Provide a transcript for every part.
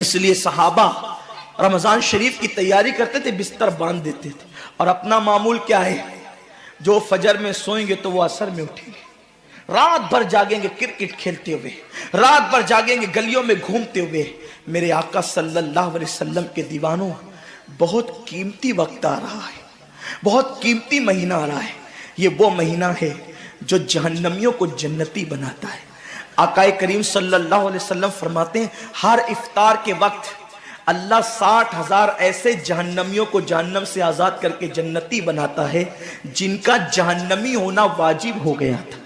اس لیے صحابہ رمضان شریف کی تیاری کرتے تھے، بستر باندھ دیتے تھے، اور اپنا معمول کیا ہے، جو فجر میں سوئیں گے تو وہ عصر میں اٹھیں گے، رات بھر جاگیں گے کرکٹ کھیلتے ہوئے، رات بھر جاگیں گے گلیوں میں گھومتے ہوئے۔ میرے آقا صلی اللہ علیہ وسلم کے دیوانوں، بہت قیمتی وقت آ رہا ہے، بہت قیمتی مہینہ آ رہا ہے۔ یہ وہ مہینہ ہے جو جہنمیوں کو جنتی بناتا ہے۔ آقا کریم صلی اللہ علیہ وسلم فرماتے ہیں، ہر افطار کے وقت اللہ 60,000 ایسے جہنمیوں کو جہنم سے آزاد کر کے جنتی بناتا ہے جن کا جہنمی ہونا واجب ہو گیا تھا۔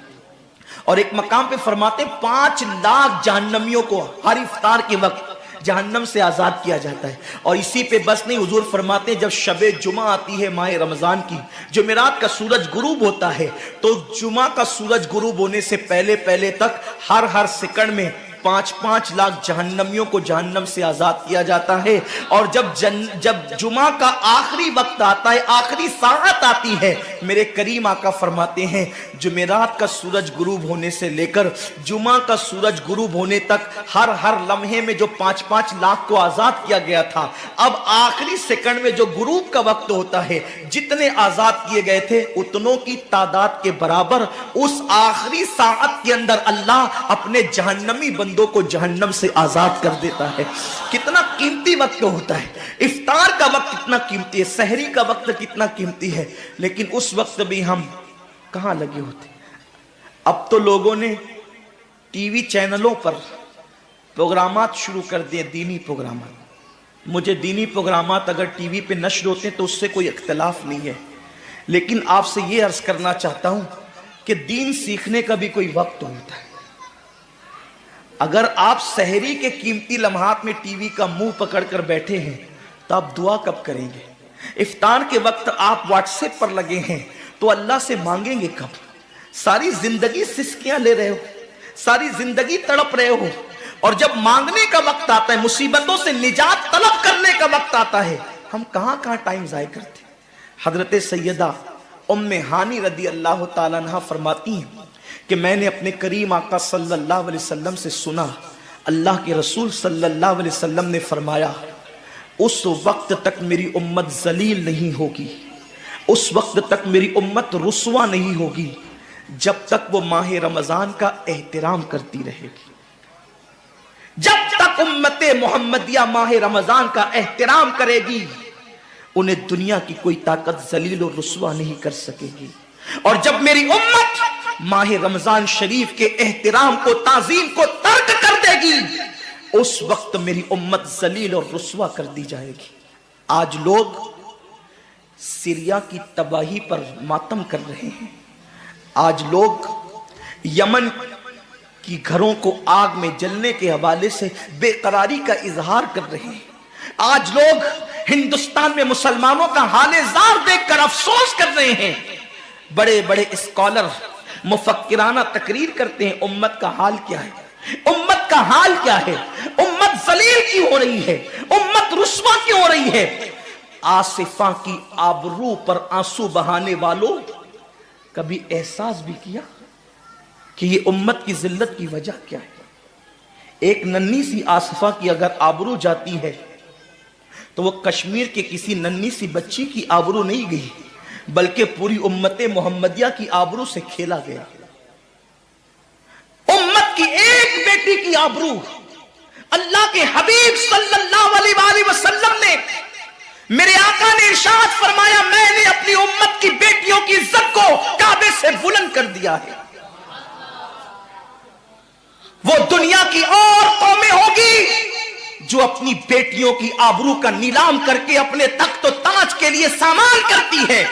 اور ایک مقام پہ فرماتے ہیں 5 لاکھ جہنمیوں کو ہر افطار کے وقت جہنم سے آزاد کیا جاتا ہے۔ اور اسی پہ بس نہیں، حضور فرماتے ہیں جب شب جمعہ آتی ہے ماہ رمضان کی، جمعرات کا سورج غروب ہوتا ہے، تو جمعہ کا سورج غروب ہونے سے پہلے تک ہر سیکنڈ میں 5 لاکھ جہنمیوں کو جہنم سے آزاد کیا جاتا ہے۔ اور جب جمعہ کا آخری وقت آتا ہے، آخری ساعت آتی ہے، میرے کریم آقا فرماتے ہیں جمعرات کا سورج غروب ہونے سے لے کر جمعہ کا سورج غروب ہونے تک ہر لمحے میں جو 5 لاکھ کو آزاد کیا گیا تھا، اب آخری سیکنڈ میں جو غروب کا وقت ہوتا ہے، جتنے آزاد کیے گئے تھے اتنوں کی تعداد کے برابر اس آخری ساعت کے اندر اللہ اپنے جہنمی بندوں کو جہنم سے آزاد کر دیتا ہے۔ کتنا قیمتی وقت ہوتا ہے، افطار کا وقت کتنا قیمتی ہے، سحری کا وقت کتنا قیمتی ہے، لیکن اس وقت بھی ہم کہاں لگے ہوتے۔ اب تو لوگوں نے ٹی وی چینلوں پر پروگرامات شروع کر دیے، دینی پروگرامات۔ مجھے دینی پروگرامات اگر ٹی وی پہ نشر ہوتے ہیں تو اس سے کوئی اختلاف نہیں ہے، لیکن آپ سے یہ عرض کرنا چاہتا ہوں کہ دین سیکھنے کا بھی کوئی وقت ہوتا ہے۔ اگر آپ سحری کے قیمتی لمحات میں ٹی وی کا منہ پکڑ کر بیٹھے ہیں تو آپ دعا کب کریں گے؟ افطار کے وقت آپ واٹس ایپ پر لگے ہیں تو اللہ سے مانگیں گے کب؟ ساری زندگی سسکیاں لے رہے ہو، ساری زندگی تڑپ رہے ہو، اور جب مانگنے کا وقت آتا ہے، مصیبتوں سے نجات طلب کرنے کا وقت آتا ہے، ہم کہاں ٹائم ضائع کرتے ہیں۔ حضرت سیدہ ام ہانی رضی اللہ تعالیٰ عنہ فرماتی ہیں کہ میں نے اپنے کریم آقا صلی اللہ علیہ وسلم سے سنا، اللہ کے رسول صلی اللہ علیہ وسلم نے فرمایا اس وقت تک میری امت ذلیل نہیں ہوگی، اس وقت تک میری امت رسوا نہیں ہوگی جب تک وہ ماہ رمضان کا احترام کرتی رہے گی۔ جب تک امت محمدیہ ماہ رمضان کا احترام کرے گی، انہیں دنیا کی کوئی طاقت ذلیل و رسوا نہیں کر سکے گی۔ اور جب میری امت ماہ رمضان شریف کے احترام کو، تعظیم کو ترک کر دے گی، اس وقت میری امت ذلیل اور رسوا کر دی جائے گی۔ آج لوگ سیریا کی تباہی پر ماتم کر رہے ہیں، آج لوگ یمن کی گھروں کو آگ میں جلنے کے حوالے سے بے قراری کا اظہار کر رہے ہیں، آج لوگ ہندوستان میں مسلمانوں کا حال زار دیکھ کر افسوس کر رہے ہیں۔ بڑے بڑے اسکالر مفکرانہ تقریر کرتے ہیں، امت کا حال کیا ہے، امت کا حال کیا ہے، امت ذلیل کیوں ہو رہی ہے، امت رسوا کیوں ہو رہی ہے۔ آصفہ کی آبرو پر آنسو بہانے والوں، کبھی احساس بھی کیا کہ یہ امت کی ذلت کی وجہ کیا ہے؟ ایک ننھی سی آصفہ کی اگر آبرو جاتی ہے تو وہ کشمیر کے کسی ننھی سی بچی کی آبرو نہیں گئی، بلکہ پوری امت محمدیہ کی آبرو سے کھیلا گیا۔ امت کی ایک بیٹی کی آبرو، اللہ کے حبیب صلی اللہ علیہ وآلہ وسلم نے، میرے آقا نے ارشاد فرمایا میں نے اپنی امت کی بیٹیوں کی عزت کو کعبے سے بلند کر دیا ہے۔ وہ دنیا کی اور قومیں ہوگی جو اپنی بیٹیوں کی آبرو کا نیلام کر کے اپنے تخت و تاج کے لیے سامان کرتی ہے۔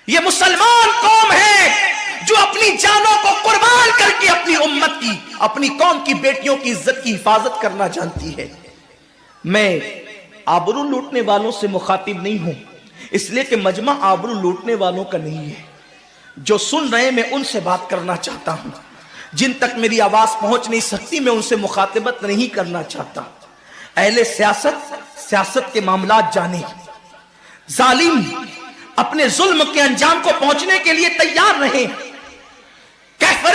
یہ مسلمان قوم ہے جو اپنی جانوں کو قربان کر کے اپنی امت کی، اپنی قوم کی بیٹیوں کی عزت کی حفاظت کرنا جانتی ہے۔ میں آبرو لوٹنے والوں سے مخاطب نہیں ہوں، اس لیے کہ مجمع آبرو لوٹنے والوں کا نہیں ہے۔ جو سن رہے میں ان سے بات کرنا چاہتا ہوں، جن تک میری آواز پہنچ نہیں سکتی میں ان سے مخاطبت نہیں کرنا چاہتا۔ اہل سیاست کے معاملات جانے، ظالم اپنے ظلم کے انجام کو پہنچنے کے لیے تیار رہے، کیفر